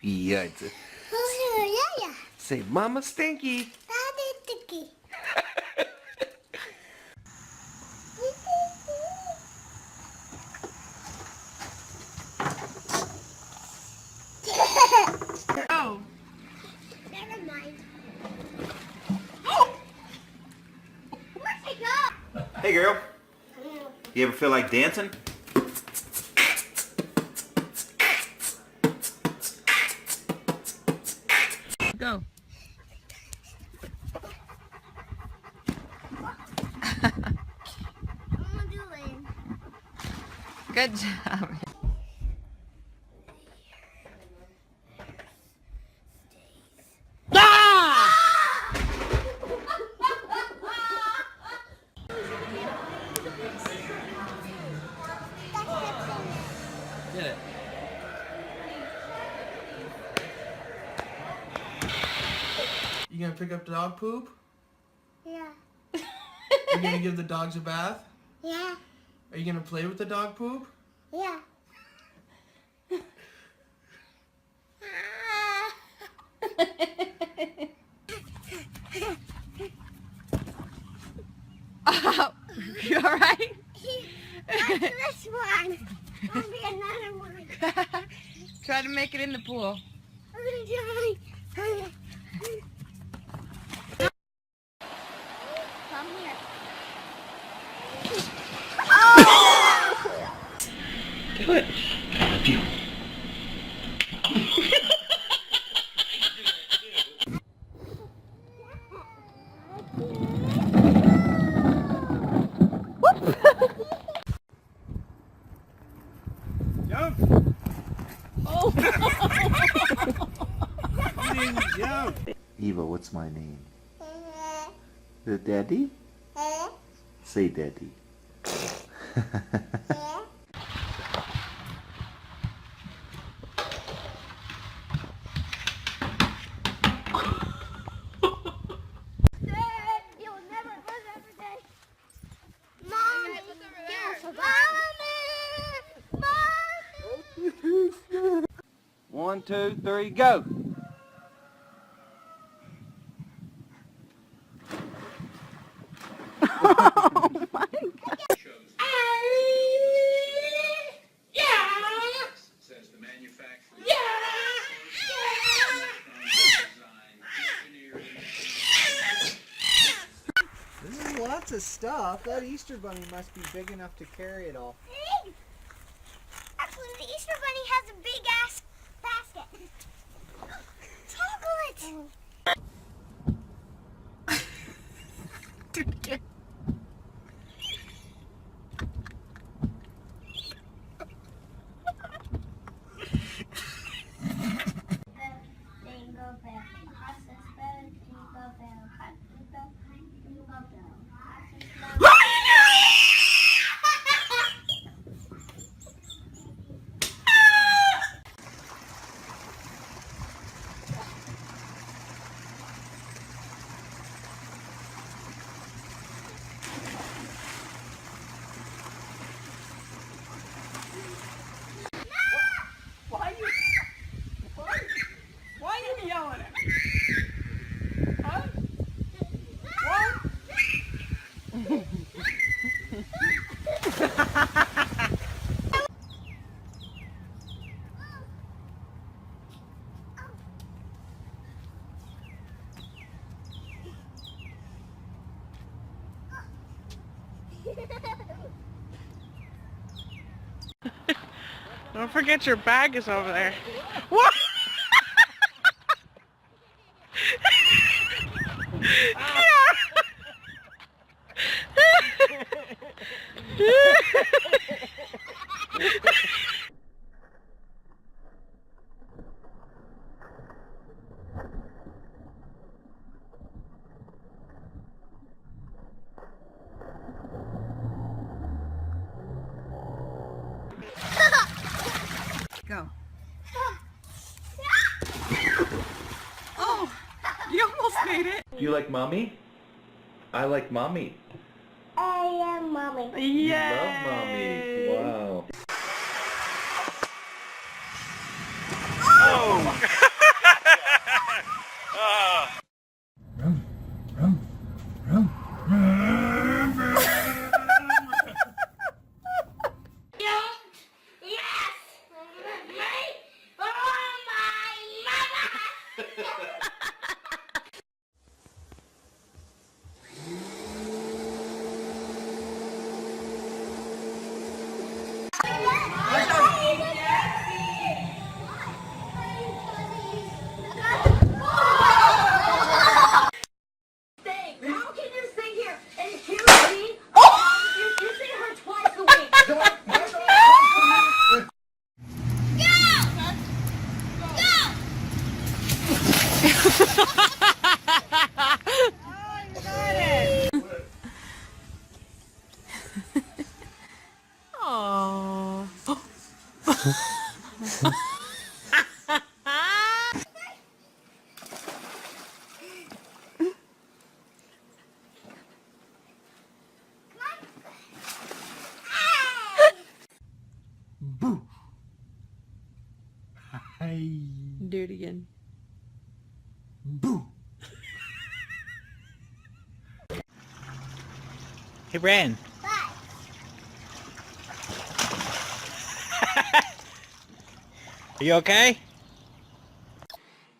Yeah. Say, Mama Stinky. Daddy Stinky. Oh. Never mind. Hey girl, you ever feel like dancing? Go. Good job. Get it. You gonna pick up the dog poop? Yeah. Are you gonna give the dogs a bath? Yeah. Are you gonna play with the dog poop? Yeah. Oh, you alright? What's this one? There'll be another one. Try to make it in the pool. I'm gonna try. Come here. Do it. I love you. Jump! Oh. You didn't jump. Eva, what's my name? The daddy? Say daddy. You'll never live every day. Mommy, Mommy. 1, 2, 3, go! Oh my God. This is lots of stuff. That Easter Bunny must be big enough to carry it all. Actually, the Easter Bunny has a big ass basket. Chocolate. Jingle bell, horses bell, jingle bell, hot bell, jingle bell, horses bell. Why are you yelling at me? Huh? Don't forget your bag is over there. What? Go. Oh, you almost made it. You like mommy? I like mommy. I am Mommy. You Yay! love mommy. Wow. Oh! Yes! Me? Oh, my mother! How can you sit here and accuse me of kissing her twice a week? Do it again. Hey, Bran. Are you okay?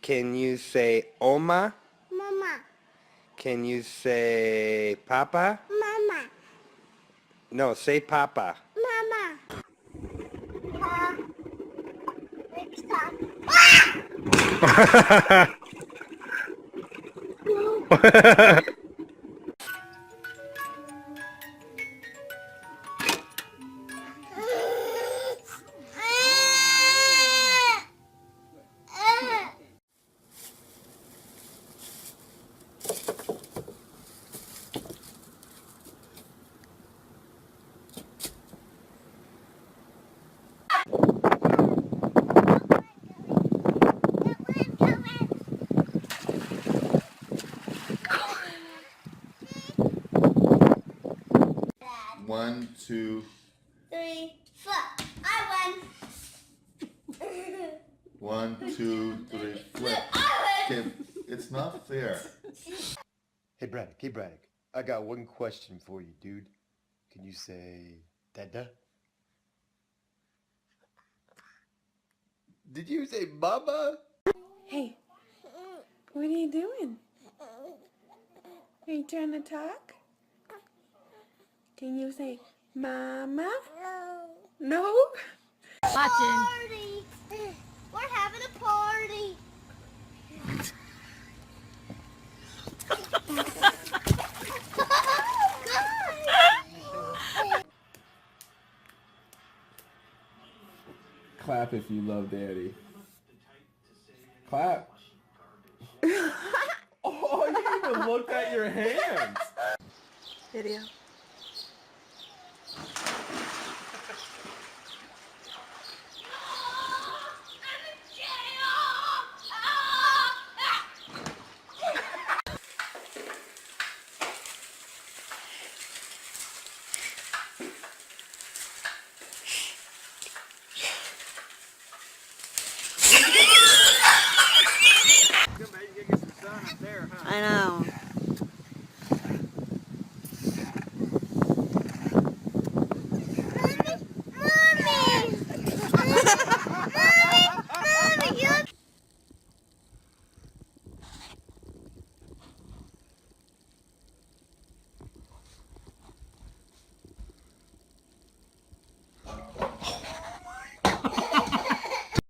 Can you say Oma? Mama. Can you say Papa? Mama. No, say Papa. Mama. Next time. One, two, 3, 4. I won. 1, 2, 3, flip. Okay, it's not fair. Hey Braddock, I got one question for you, dude. Can you say Dada? Did you say Mama? Hey, what are you doing? Are you trying to talk? Can you say Mama? No? Party. We're having a party. Clap if you love Daddy. Clap. Oh, you even looked at your hands. Video. I know.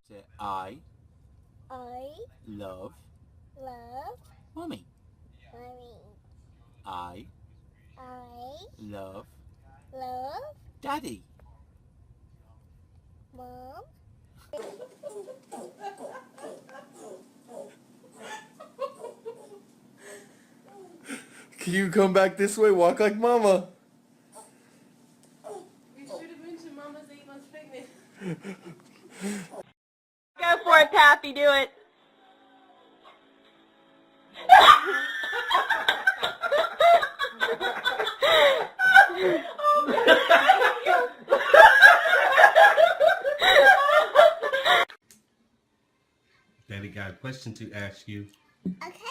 Say, I love Mommy. I love Daddy. Mom. Can you come back this way? Walk like Mama. You should have been to Mama's 8-month picnic. Go for it, Pappy, do it. Daddy got a question to ask you. Okay.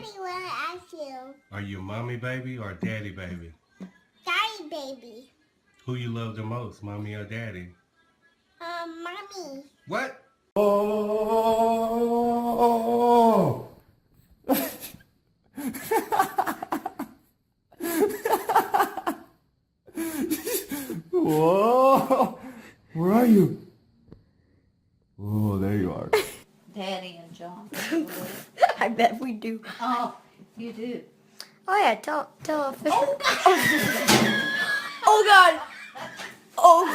Daddy want to ask you. Are you a mommy baby or a daddy baby? Daddy baby. Who you love the most, mommy or daddy? Mommy. What? Oh! Whoa! Where are you? Oh, there you are. Daddy and John. I bet we do. Oh, you do. Oh yeah, tell Fisher. Oh God. Oh.